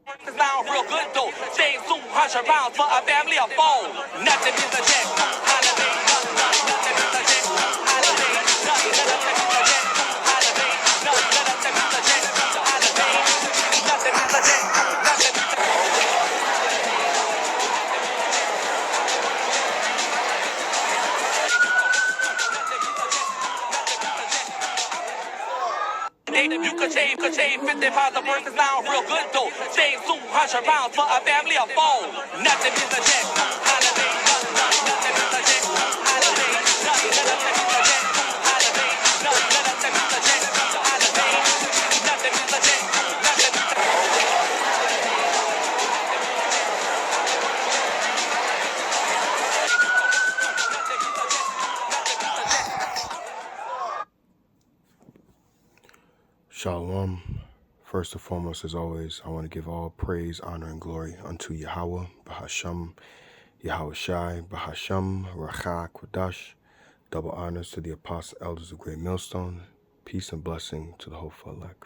Sound real good though. Stay soon, 100 rounds for a family of four. Nothing is a jet. Holiday, nothing is a jet. Holiday, nothing is a jet. Holiday, nothing is a jet. Holiday, nothing is a jet. Nothing is a you could shave 50 pounds of verses sound real good though. Stay soon, 100 rounds for a family of four. Nothing is a jet. Holiday, nothing is a jet. Holiday, nothing is a jet. Holiday, nothing is a jet. Holiday, nothing is a jet. Nothing is a Shalom. First and foremost, as always, I want to give all praise, honor, and glory unto Yahweh, Bahasham, Yahweh Shai, Bahasham, Racha, Kwadash. Double honors to the apostle elders of Great Millstone. Peace and blessing to the hopeful elect.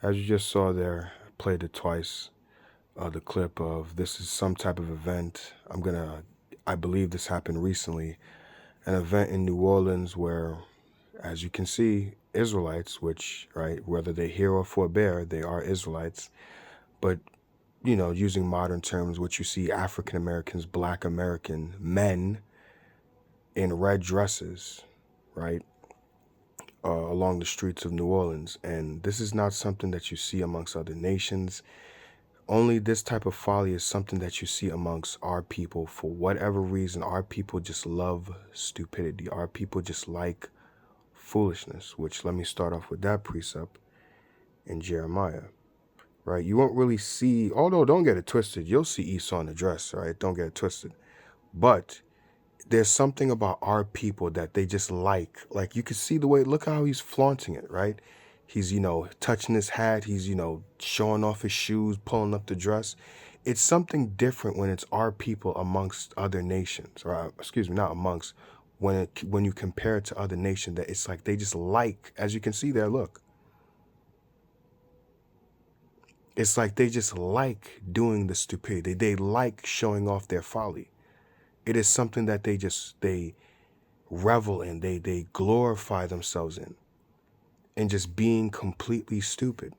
As you just saw there, I played it twice. The clip of this is some type of event. I believe this happened recently. An event in New Orleans where, as you can see, Israelites, which, right, whether they hear or forbear, they are Israelites. But, using modern terms, what you see African Americans, Black American men in red dresses, right, along the streets of New Orleans. And this is not something that you see amongst other nations. Only this type of folly is something that you see amongst our people. For whatever reason, our people just love stupidity. Our people just like foolishness, which let me start off with that precept in Jeremiah, right? You won't really see, although don't get it twisted, you'll see Esau in the dress, right? Don't get it twisted. But there's something about our people that they just like you can see the way, look how he's flaunting it, right? He's, touching his hat. He's, showing off his shoes, pulling up the dress. It's something different when it's our people amongst other nations, or excuse me, not amongst, when you compare it to other nations, that it's like they just like, as you can see there, look. It's like they just like doing the stupidity. They like showing off their folly. It is something that they revel in. They glorify themselves in. And just being completely stupid.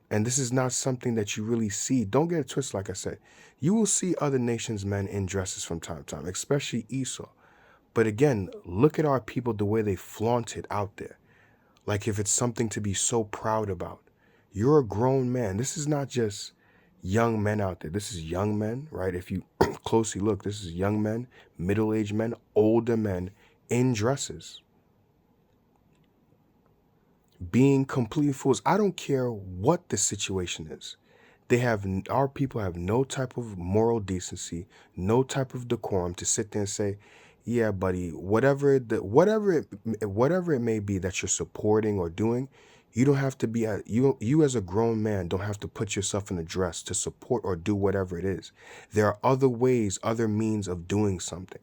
And this is not something that you really see. Don't get it twisted, like I said. You will see other nations' men in dresses from time to time, especially Esau. But again, look at our people, the way they flaunt it out there. Like if it's something to be so proud about. You're a grown man. This is not just young men out there. This is young men, right? If you closely look, this is young men, middle-aged men, older men in dresses. Being completely fools. I don't care what the situation is. Our people have no type of moral decency, no type of decorum to sit there and say, yeah, buddy, whatever it may be that you're supporting or doing, you don't have to be you as a grown man don't have to put yourself in a dress to support or do whatever it is. There are other ways, other means of doing something.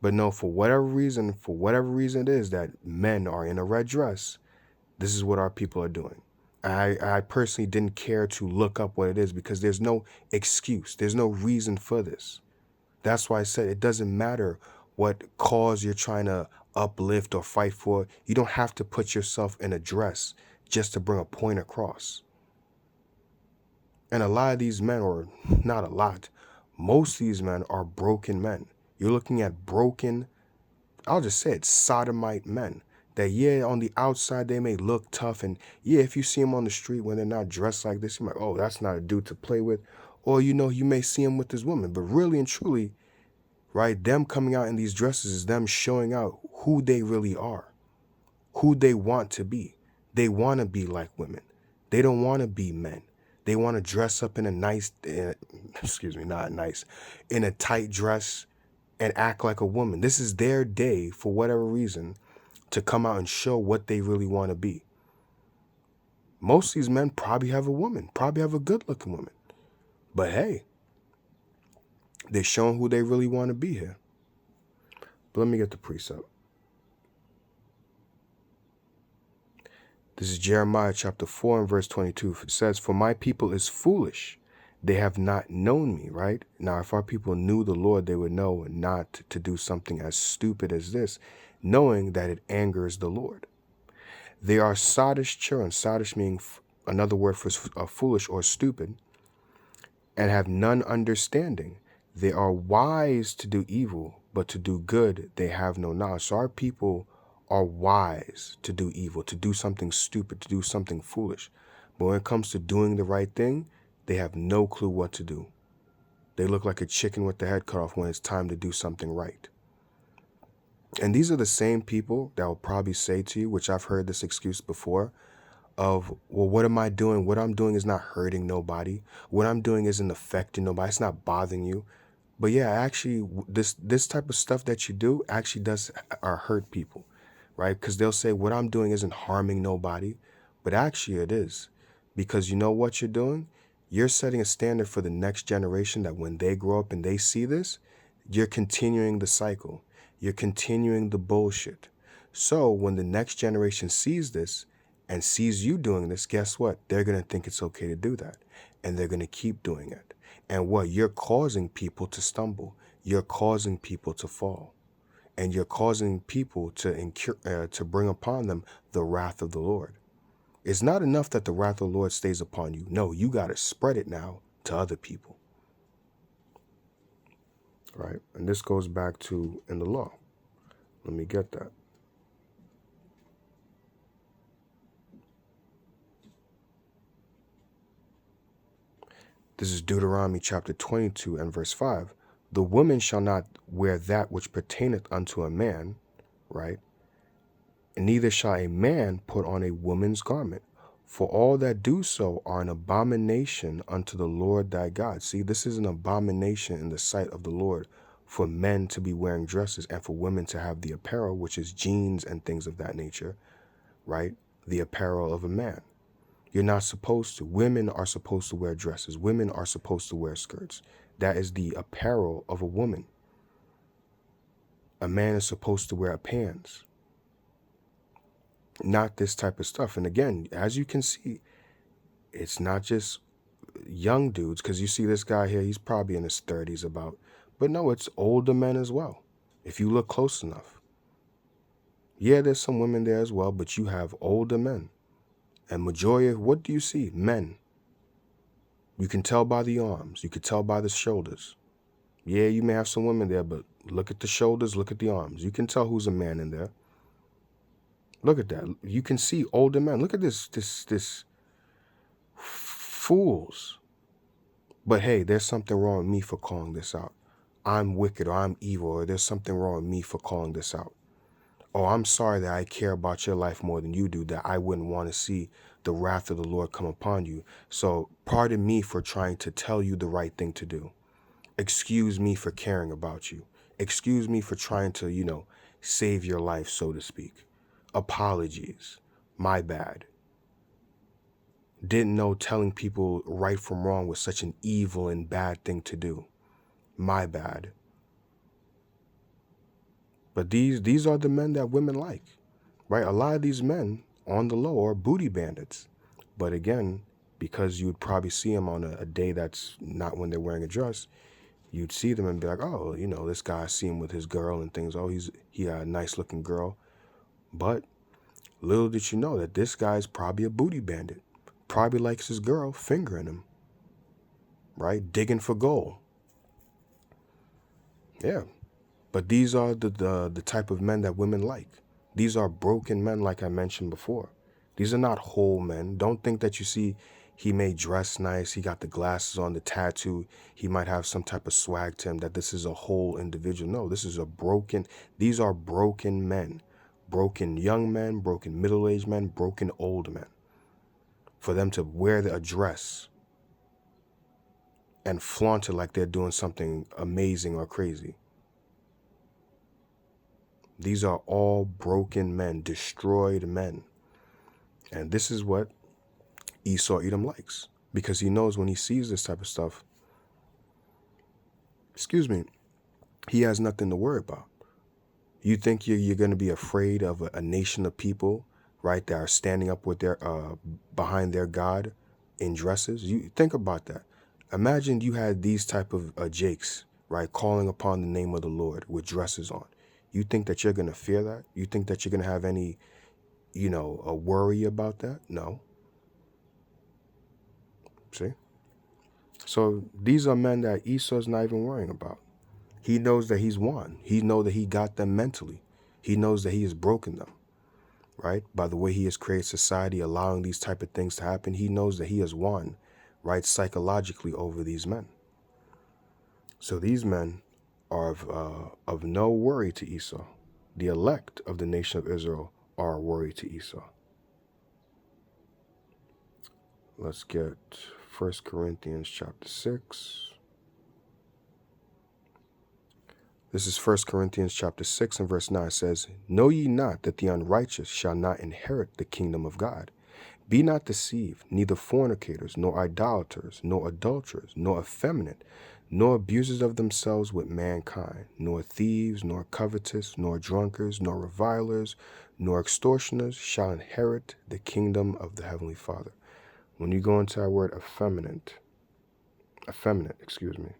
But no, for whatever reason it is that men are in a red dress, this is what our people are doing. I personally didn't care to look up what it is because there's no excuse. There's no reason for this. That's why I said it doesn't matter what cause you're trying to uplift or fight for. You don't have to put yourself in a dress just to bring a point across. And a lot of these men, or not a lot, most of these men are broken men. You're looking at broken, I'll just say it, sodomite men. That, yeah, on the outside, they may look tough. And, yeah, if you see them on the street when they're not dressed like this, you're like, oh, that's not a dude to play with. Or, you may see him with this woman. But really and truly, right, them coming out in these dresses is them showing out who they really are, who they want to be. They want to be like women. They don't want to be men. They want to dress up in a nice, in a tight dress and act like a woman. This is their day, for whatever reason, to come out and show what they really want to be. Most of these men probably have a woman, probably have a good-looking woman. But hey, they're showing who they really want to be here. But let me get the precept. This is Jeremiah chapter 4 and verse 22. It says, "For my people is foolish. They have not known me," right? Now, if our people knew the Lord, they would know not to do something as stupid as this, knowing that it angers the Lord. "They are sottish children," sottish meaning another word for foolish or stupid, "and have none understanding. They are wise to do evil, but to do good they have no knowledge." So our people are wise to do evil, to do something stupid, to do something foolish. But when it comes to doing the right thing, they have no clue what to do. They look like a chicken with the head cut off when it's time to do something right. And these are the same people that will probably say to you, which I've heard this excuse before, of, well, what am I doing? What I'm doing is not hurting nobody. What I'm doing isn't affecting nobody. It's not bothering you. But yeah, actually, this type of stuff that you do actually does hurt people, right? Because they'll say, what I'm doing isn't harming nobody. But actually it is. Because you know what you're doing? You're setting a standard for the next generation that when they grow up and they see this, you're continuing the cycle. You're continuing the bullshit. So when the next generation sees this, and sees you doing this, guess what? They're going to think it's okay to do that. And they're going to keep doing it. And what? You're causing people to stumble. You're causing people to fall. And you're causing people to bring upon them the wrath of the Lord. It's not enough that the wrath of the Lord stays upon you. No, you got to spread it now to other people. Right? And this goes back to in the law. Let me get that. This is Deuteronomy chapter 22 and verse 5. "The woman shall not wear that which pertaineth unto a man," right? "And neither shall a man put on a woman's garment. For all that do so are an abomination unto the Lord thy God." See, this is an abomination in the sight of the Lord for men to be wearing dresses and for women to have the apparel, which is jeans and things of that nature, right? The apparel of a man. You're not supposed to. Women are supposed to wear dresses. Women are supposed to wear skirts. That is the apparel of a woman. A man is supposed to wear pants. Not this type of stuff. And again, as you can see, it's not just young dudes, because you see this guy here, he's probably in his 30s about. But no, it's older men as well, if you look close enough. Yeah, there's some women there as well, but you have older men. And majority of, what do you see? Men. You can tell by the arms. You can tell by the shoulders. Yeah, you may have some women there, but look at the shoulders, look at the arms. You can tell who's a man in there. Look at that. You can see older men. Look at this fools. But hey, there's something wrong with me for calling this out. I'm wicked, or I'm evil, or there's something wrong with me for calling this out. Oh, I'm sorry that I care about your life more than you do, that I wouldn't want to see the wrath of the Lord come upon you. So pardon me for trying to tell you the right thing to do. Excuse me for caring about you. Excuse me for trying to, save your life, so to speak. Apologies. My bad. Didn't know telling people right from wrong was such an evil and bad thing to do. My bad. But these are the men that women like, right? A lot of these men on the low are booty bandits. But again, because you'd probably see them on a day that's not when they're wearing a dress, you'd see them and be like, oh, this guy, I see him with his girl and things. Oh, he got a nice looking girl. But little did you know that this guy's probably a booty bandit. Probably likes his girl fingering him, right? Digging for gold. Yeah. But these are the type of men that women like. These are broken men, like I mentioned before. These are not whole men. Don't think that you see he may dress nice, he got the glasses on, the tattoo, he might have some type of swag to him, that this is a whole individual. No, these are broken men. Broken young men, broken middle-aged men, broken old men. For them to wear a dress and flaunt it like they're doing something amazing or crazy. These are all broken men, destroyed men. And this is what Esau Edom likes. Because he knows when he sees this type of stuff, he has nothing to worry about. You think you're going to be afraid of a nation of people right, that are standing up with their behind their God in dresses. You think about that. Imagine you had these type of Jakes, right, calling upon the name of the Lord with dresses on. You think that you're gonna fear that? You think that you're gonna have any, a worry about that? No. See? So these are men that Esau's not even worrying about. He knows that he's won. He knows that he got them mentally. He knows that he has broken them, right? By the way he has created society, allowing these type of things to happen, he knows that he has won, right, psychologically over these men. So these men are of no worry to Esau. The elect of the nation of Israel are a worry to Esau. Let's get 1 Corinthians chapter 6. This is 1 Corinthians chapter 6 and verse 9 says, "Know ye not that the unrighteous shall not inherit the kingdom of God? Be not deceived, neither fornicators, nor idolaters, nor adulterers, nor effeminate, nor abusers of themselves with mankind, nor thieves, nor covetous, nor drunkards, nor revilers, nor extortioners shall inherit the kingdom of the heavenly Father." When you go into that word effeminate, excuse me,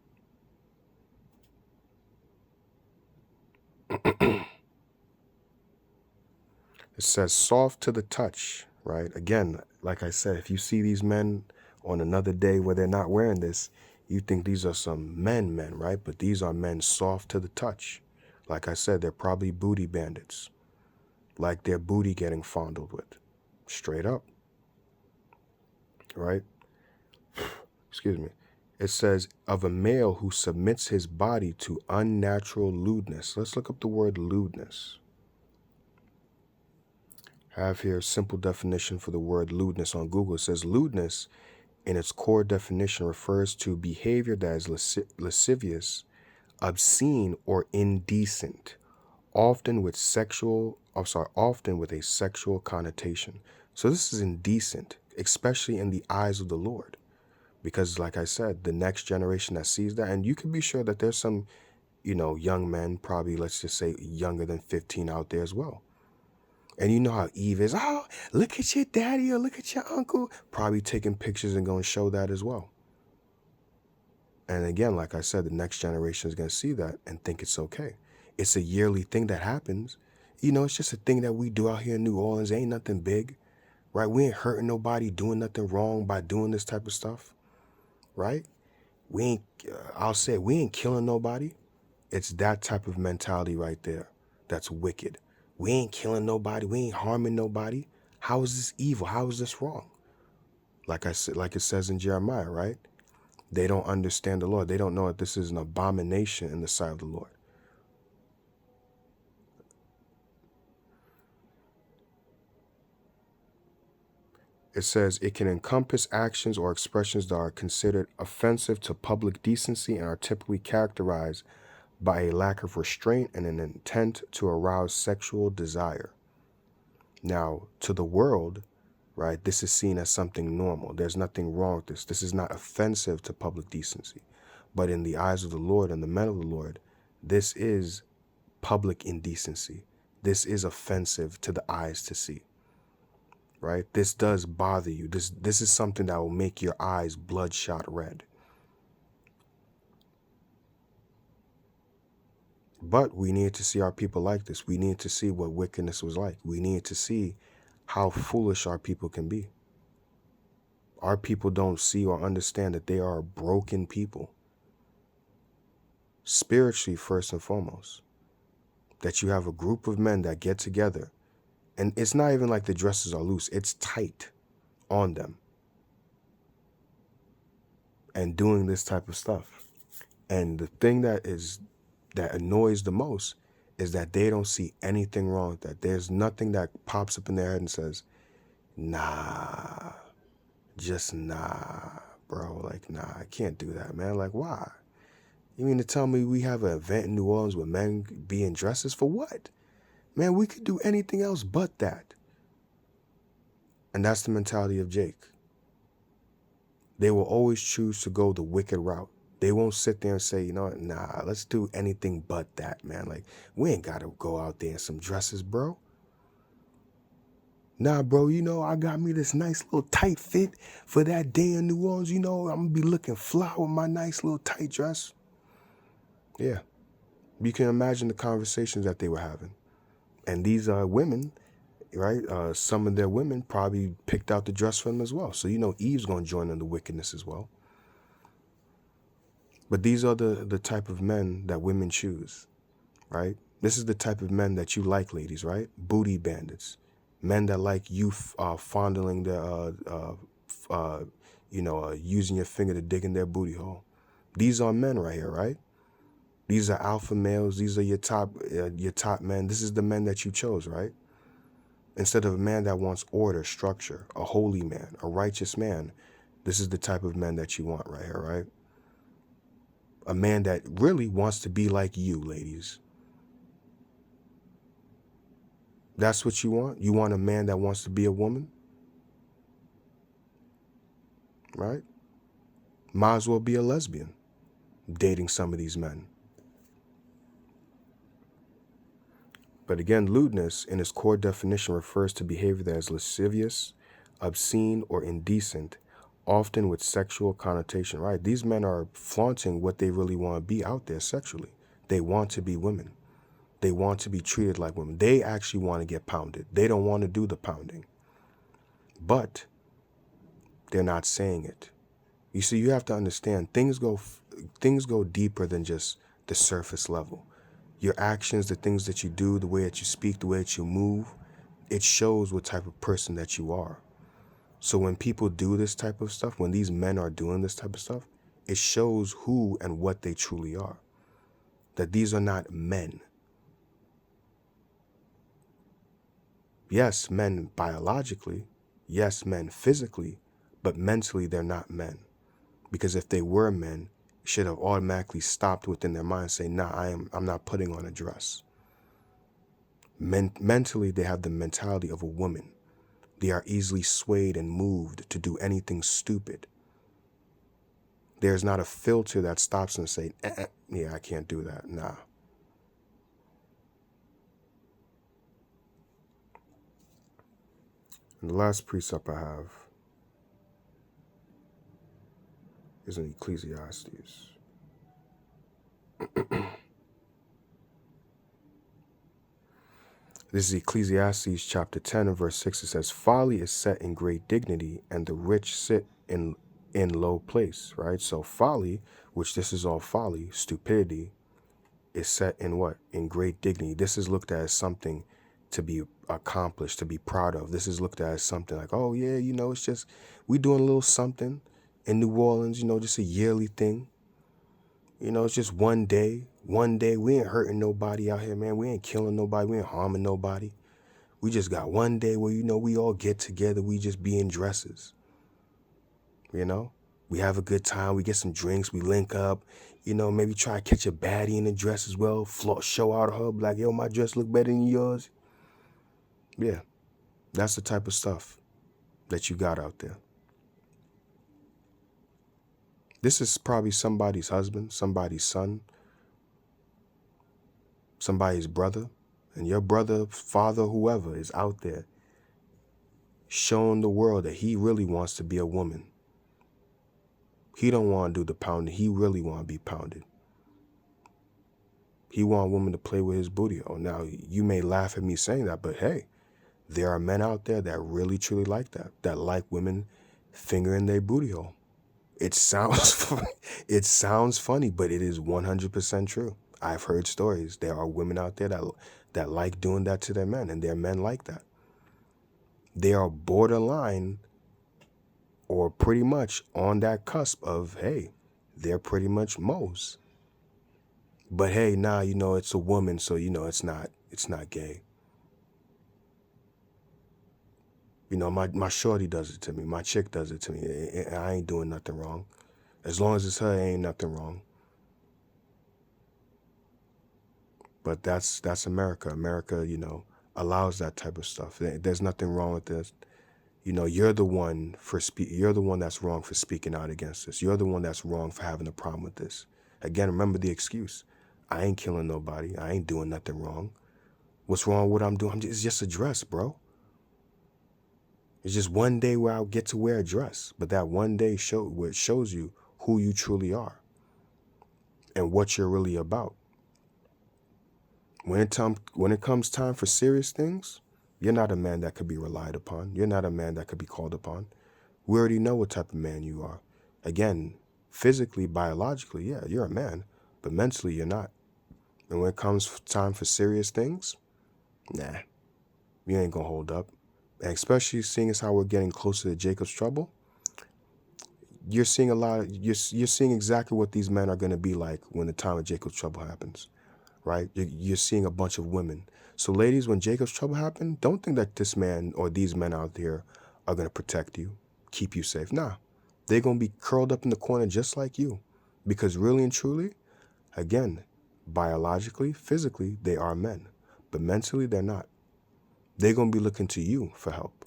it says soft to the touch, right? Again, like I said, if you see these men on another day where they're not wearing this, you think these are some men, right? But these are men soft to the touch. Like I said, they're probably booty bandits. Like their booty getting fondled with. Straight up. Right? Excuse me. It says, of a male who submits his body to unnatural lewdness. Let's look up the word lewdness. I have here a simple definition for the word lewdness on Google. It says lewdness in its core definition refers to behavior that is lascivious, obscene, or indecent, often with a sexual connotation. So this is indecent, especially in the eyes of the Lord. Because like I said, the next generation that sees that, and you can be sure that there's some, young men, probably let's just say younger than 15 out there as well. And you know how Eve is, oh, look at your daddy or look at your uncle, probably taking pictures and going to show that as well. And again, like I said, the next generation is going to see that and think it's okay. It's a yearly thing that happens. It's just a thing that we do out here in New Orleans. It ain't nothing big, right? We ain't hurting nobody, doing nothing wrong by doing this type of stuff, right? We ain't killing nobody. It's that type of mentality right there that's wicked. We ain't killing nobody. We ain't harming nobody. How is this evil? How is this wrong? Like I said, like it says in Jeremiah, right? They don't understand the Lord. They don't know that this is an abomination in the sight of the Lord. It says it can encompass actions or expressions that are considered offensive to public decency and are typically characterized by a lack of restraint and an intent to arouse sexual desire. Now, to the world, right, this is seen as something normal. There's nothing wrong with this. This is not offensive to public decency. But in the eyes of the Lord and the men of the Lord, this is public indecency. This is offensive to the eyes to see. Right? This does bother you. This is something that will make your eyes bloodshot red. But we need to see our people like this. We need to see what wickedness was like. We need to see how foolish our people can be. Our people don't see or understand that they are a broken people. Spiritually, first and foremost. That you have a group of men that get together. And it's not even like the dresses are loose. It's tight on them. And doing this type of stuff. And the thing that annoys the most is that they don't see anything wrong with that. There's nothing that pops up in their head and says, nah, just nah, bro. Like, nah, I can't do that, man. Like, why? You mean to tell me we have an event in New Orleans where men be in dresses for what? Man, we could do anything else but that. And that's the mentality of Jake. They will always choose to go the wicked route. They won't sit there and say, you know what, nah, let's do anything but that, man. Like, we ain't got to go out there in some dresses, bro. Nah, bro, you know, I got me this nice little tight fit for that day in New Orleans. You know, I'm going to be looking fly with my nice little tight dress. Yeah. You can imagine the conversations that they were having. And these women, right, some of their women probably picked out the dress for them as well. So, you know, Eve's going to join in the wickedness as well. But these are the type of men that women choose, right? This is the type of men that you like, ladies, right? Booty bandits. Men that like you fondling their, using your finger to dig in their booty hole. These are men right here, right? These are alpha males. These are your top men. This is the men that you chose, right? Instead of a man that wants order, structure, a holy man, a righteous man, this is the type of men that you want right here, right? A man that really wants to be like you, ladies. That's what you want? You want a man that wants to be a woman? Right? Might as well be a lesbian, dating some of these men. But again, lewdness in its core definition refers to behavior that is lascivious, obscene, or indecent, often with sexual connotation, right? These men are flaunting what they really want to be out there sexually. They want to be women. They want to be treated like women. They actually want to get pounded. They don't want to do the pounding. But they're not saying it. You see, you have to understand, things go deeper than just the surface level. Your actions, the things that you do, the way that you speak, the way that you move, it shows what type of person that you are. So when people do this type of stuff, when these men are doing this type of stuff, it shows who and what they truly are. That these are not men. Yes, men biologically. Yes, men physically. But mentally, they're not men. Because if they were men, it should have automatically stopped within their mind saying, nah, I'm not putting on a dress. Mentally, they have the mentality of a woman. They are easily swayed and moved to do anything stupid. There's not a filter that stops them and say, yeah, I can't do that. Nah. And the last precept I have is in Ecclesiastes. This is Ecclesiastes chapter 10 and verse 6. It says, folly is set in great dignity, and the rich sit in low place, right? So folly, which this is all folly, stupidity, is set in what? In great dignity. This is looked at as something to be accomplished, to be proud of. This is looked at as something like, oh yeah, you know, it's just, we doing a little something in New Orleans, you know, just a yearly thing. You know, it's just one day. One day, we ain't hurting nobody out here, man. We ain't killing nobody. We ain't harming nobody. We just got one day where, you know, we all get together. We just be in dresses. You know? We have a good time. We get some drinks. We link up. You know, maybe try to catch a baddie in the dress as well. Show out her. Like, yo, my dress look better than yours. Yeah. That's the type of stuff that you got out there. This is probably somebody's husband, somebody's son, somebody's brother, and your brother, father, whoever is out there showing the world that he really wants to be a woman. He don't want to do the pounding. He really want to be pounded. He want a woman to play with his booty. Oh, now you may laugh at me saying that, but hey, there are men out there that really truly like that like women fingering their booty hole. It sounds funny, but it is 100% true. I've heard stories. There are women out there that like doing that to their men, and their men like that. They are borderline or pretty much on that cusp of, hey, they're pretty much moles. But hey, nah, you know, it's a woman, so you know it's not gay. You know, my shorty does it to me. My chick does it to me. I ain't doing nothing wrong. As long as it's her, ain't nothing wrong. But that's America. America, you know, allows that type of stuff. There's nothing wrong with this. You know, you're the one that's wrong for speaking out against this. You're the one that's wrong for having a problem with this. Again, remember the excuse. I ain't killing nobody. I ain't doing nothing wrong. What's wrong with what I'm doing? It's just a dress, bro. It's just one day where I'll get to wear a dress, but that one day where it shows you who you truly are and what you're really about. When it comes time for serious things, you're not a man that could be relied upon. You're not a man that could be called upon. We already know what type of man you are. Again, physically, biologically, yeah, you're a man, but mentally you're not. And when it comes time for serious things, nah, you ain't gonna hold up. And especially seeing as how we're getting closer to Jacob's trouble, you're seeing you're seeing exactly what these men are gonna be like when the time of Jacob's trouble happens, right? You're seeing a bunch of women. So ladies, when Jacob's trouble happened, don't think that this man or these men out there are gonna protect you, keep you safe. Nah, they're gonna be curled up in the corner just like you, because really and truly, again, biologically, physically, they are men, but mentally they're not. They're going to be looking to you for help,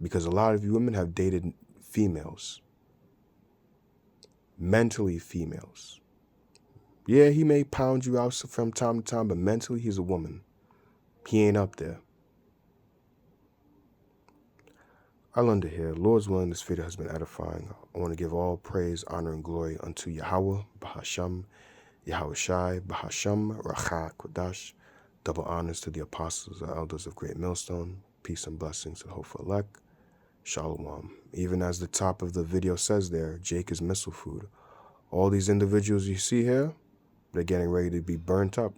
because a lot of you women have dated females, mentally females. Yeah, he may pound you out from time to time, but mentally he's a woman. He ain't up there. I'll end it here. Lord's willing, this video has been edifying. I want to give all praise, honor, and glory unto Yahweh, Bahasham, Yahweh Shai, Bahasham, Racha, Kodash. Double honors to the apostles and elders of Great Millstone. Peace and blessings to the hopeful elect. Shalom. Even as the top of the video says there, Jake is missile food. All these individuals you see here, they're getting ready to be burnt up.